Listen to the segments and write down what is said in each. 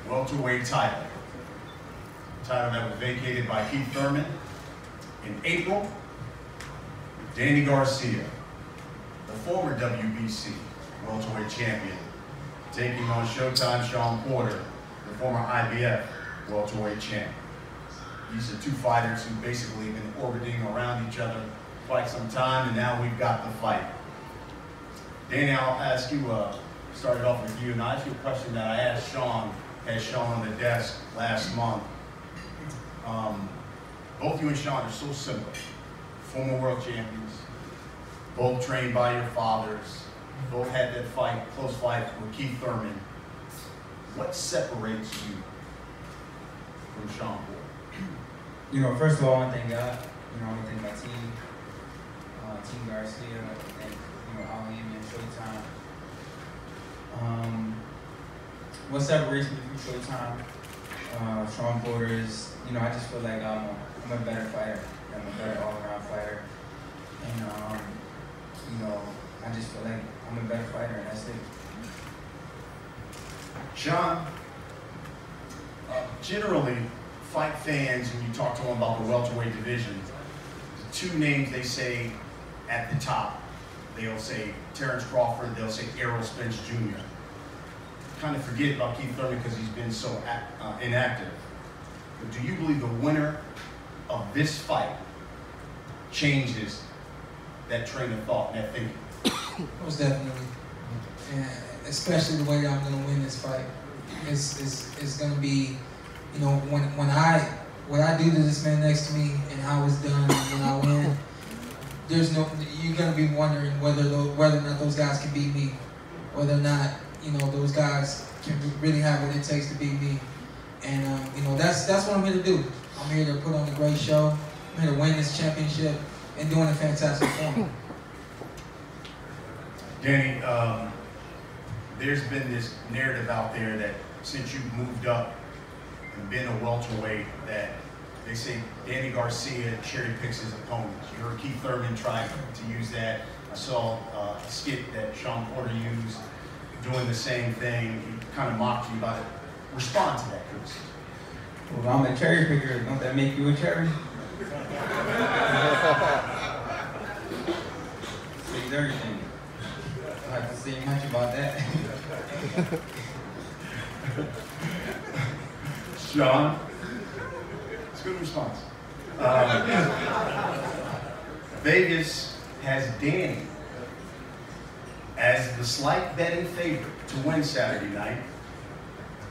welterweight title. A title that was vacated by Keith Thurman in April. Danny Garcia, the former WBC welterweight champion, taking on Showtime Shawn Porter, the former IBF welterweight champ. These are two fighters who basically have been orbiting around each other quite some time, and now we've got the fight. Danny, I'll ask you, started off with you, and I'll ask you a question that I asked Shawn, had Shawn on the desk last month. Both you and Shawn are so similar. Former world champions, both trained by your fathers, both had that fight, close fight with Keith Thurman. What separates you from Shawn Porter? You know, first of all, I want to thank God. You know, I want to thank my team, Team Garcia, and Ali and Showtime. What separates me from Showtime, Shawn Porter is, you know, I just feel like I'm a better fighter. I'm a better all-around fighter, and you know, I just feel like I'm a better fighter, and that's it. Shawn, generally, fight fans, and you talk to them about the welterweight division, the two names they say at the top, they'll say Terrence Crawford, they'll say Errol Spence Jr. Kind of forget about Keith Thurman because he's been so inactive. But do you believe the winner of this fight changes that train of thought and that thinking? Most definitely. And especially the way that I'm going to win this fight. It's going to be, you know, what I do to this man next to me and how it's done when I win, you're going to be wondering whether or not those guys can beat me, whether or not, you know, those guys can really have what it takes to beat me. And, you know, that's what I'm here to do. I'm here to put on a great show. I'm here to win this championship and doing a fantastic form. Danny, there's been this narrative out there that since you've moved up and been a welterweight, that they say Danny Garcia cherry picks his opponents. You heard Keith Thurman try to use that. I saw a skit that Shawn Porter used doing the same thing. He kind of mocked you about it. Respond to that criticism. Well, I'm a cherry picker. Don't that make you a cherry? Says everything. I don't have to say much about that. Shawn, it's a good response. Vegas has Danny as the slight betting favorite to win Saturday night.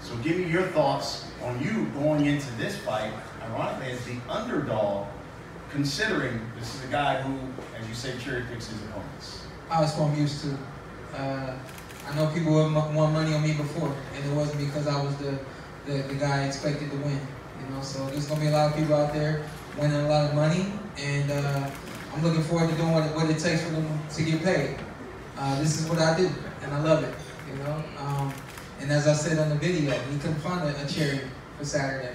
So give me your thoughts on you going into this fight, ironically as the underdog, considering this is a guy who, as you say, cherry picks his opponents. That's what I'm used to. I know people won money on me before, and it wasn't because I was the guy I expected to win. You know, so there's gonna be a lot of people out there winning a lot of money, and I'm looking forward to doing what it takes for them to get paid. This is what I do, and I love it. You know, and as I said on the video, he couldn't find a cherry for Saturday.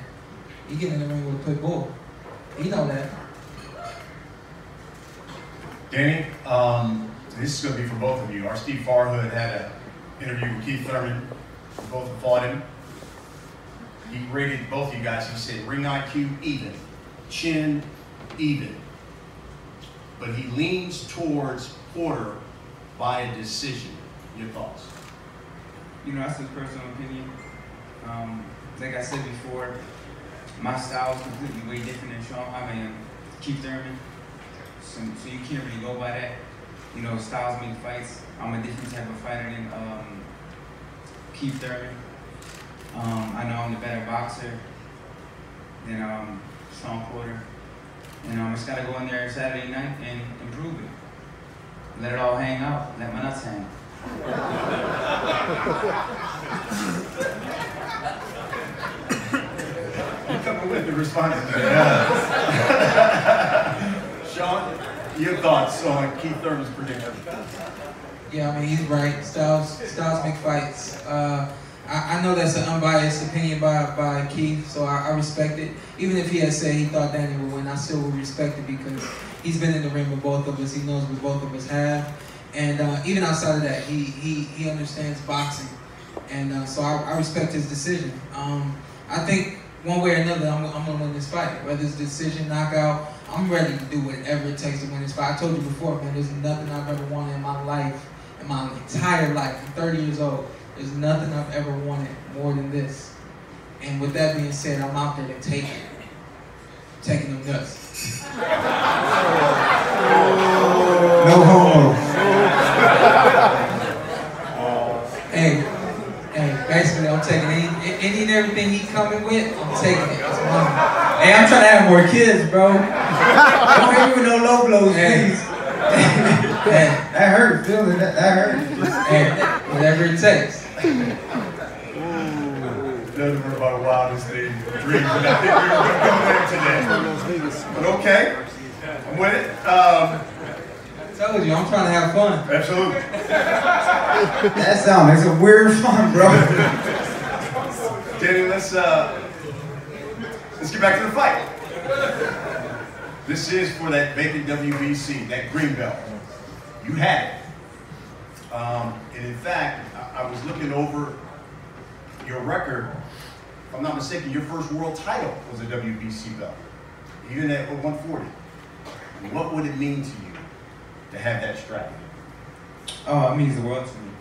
He get in the ring with a pit bull. He know that. Danny, this is going to be for both of you. Our Steve Farhood had an interview with Keith Thurman. We both have fought him. He rated both of you guys. He said ring IQ even, chin even. But he leans towards Porter by a decision. Your thoughts? You know, that's his personal opinion. Like I said before, my style is completely way different than Keith Thurman. So you can't really go by that. You know, styles make fights. I'm a different type of fighter than Keith Thurman. I know I'm the better boxer than Shawn Porter. And I just gotta go in there Saturday night and improve it. Let it all hang out, let my nuts hang. You're coming with the response to Shawn, your thoughts on Keith Thurman's prediction? Yeah, I mean, he's right. Styles make fights. I know that's an unbiased opinion by Keith, so I respect it. Even if he had said he thought Danny would win, I still would respect it because he's been in the ring with both of us. He knows what both of us have. And even outside of that, he understands boxing. And so I respect his decision. I think one way or another, I'm going to win this fight. Whether it's decision, knockout, I'm ready to do whatever it takes to win this fight. I told you before, man, there's nothing I've ever wanted in my life, in my entire life. I'm 30 years old. There's nothing I've ever wanted more than this. And with that being said, I'm out there to take it. Taking them nuts. No homo. Hey, basically, I'm taking any and everything he coming with, I'm taking it. It's money. Hey, I'm trying to have more kids, bro. Don't hit me with no low blows, please. That hurt, feeling that hurt. Hey, whatever it takes. Doesn't worry about the wildest thing, dreams, and I think we're going to go there today. But okay, I'm with it. I told you, I'm trying to have fun. Absolutely. That sounds like some weird fun, bro. Danny, let's get back to the fight. This is for that vacant WBC, that green belt. You had it. And in fact, I was looking over your record. If I'm not mistaken, your first world title was a WBC belt, even at 140. What would it mean to you to have that strap? Oh, it means the world to me.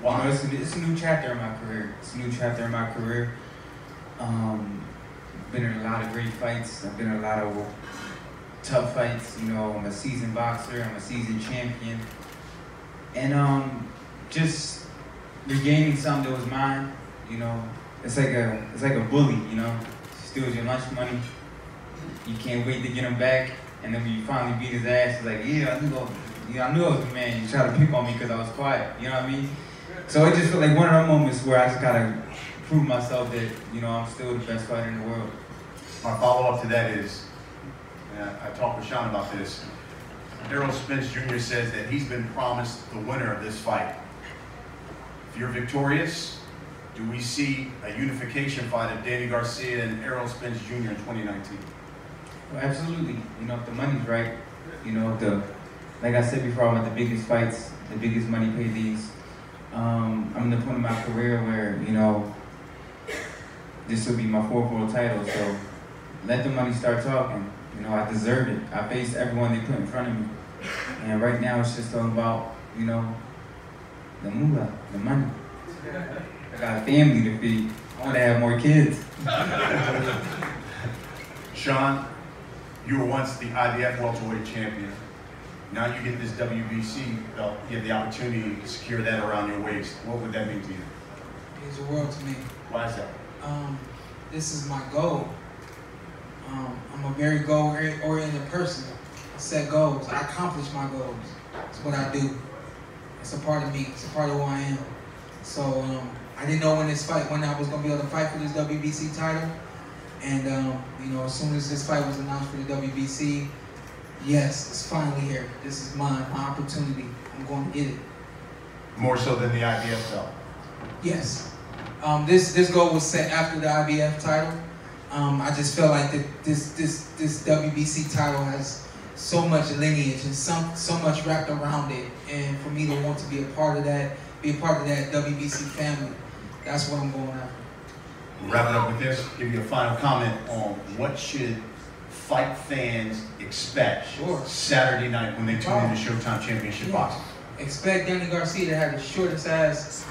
Why? You know, it's a new chapter in my career. It's a new chapter in my career. Been in a lot of great fights. I've been in a lot of tough fights. You know, I'm a seasoned boxer. I'm a seasoned champion. And just regaining something that was mine. You know, it's like a bully. You know, steals your lunch money. You can't wait to get him back. And then when you finally beat his ass, it's like, yeah, I knew I was the man. You tried to pick on me because I was quiet. You know what I mean? So it just felt like one of those moments where I just gotta prove myself that, you know, I'm still the best fighter in the world. My follow-up to that is, and I talked with Shawn about this, Errol Spence Jr. says that he's been promised the winner of this fight. If you're victorious, do we see a unification fight of Danny Garcia and Errol Spence Jr. in 2019? Well, absolutely. You know, if the money's right, you know, like I said before, I want the biggest fights, the biggest money paydays. I'm in the point of my career where, you know, this will be my fourth world title, so let the money start talking. You know, I deserve it. I faced everyone they put in front of me. And right now it's just all about, you know, the moolah, the money. I got a family to feed. I want to have more kids. Shawn, you were once the IBF welterweight champion. Now you get this WBC belt. You have the opportunity to secure that around your waist. What would that mean to you? It means the world to me. Why is that? This is my goal. I'm a very goal-oriented person. I set goals. I accomplish my goals. It's what I do. It's a part of me. It's a part of who I am. So I didn't know when I was going to be able to fight for this WBC title. And you know, as soon as this fight was announced for the WBC, yes, it's finally here. This is mine, my opportunity. I'm going to get it. More so than the IBF belt? Yes. This goal was set after the IBF title. I just felt like that this WBC title has so much lineage and so much wrapped around it, and for me to want to be a part of that, WBC family, that's what I'm going after. We'll wrap it up with this. Give you a final comment on what should fight fans expect Saturday night when they tune in to Showtime Championship Boxing. Expect Danny Garcia to have the shortest ass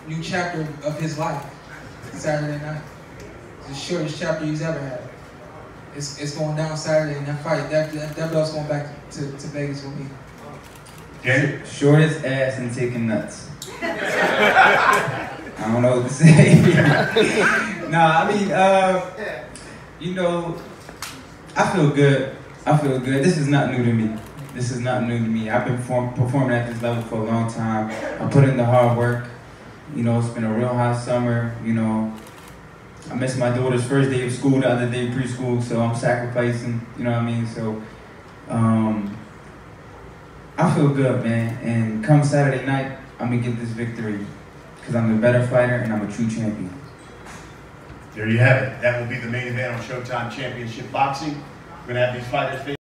new chapter of his life Saturday night. It's the shortest chapter he's ever had. It's going down Saturday in that fight. That belt's going back to Vegas with me. Danny? Shortest ass and taking nuts. I don't know what to say. Nah, I mean, you know, I feel good. I feel good. This is not new to me. This is not new to me. I've been performing at this level for a long time. I put in the hard work. You know, it's been a real hot summer. You know, I missed my daughter's first day of school the other day, preschool, so I'm sacrificing, you know what I mean? So, I feel good, man. And come Saturday night, I'm gonna get this victory because I'm a better fighter and I'm a true champion. There you have it. That will be the main event on Showtime Championship Boxing. We're gonna have these fighters face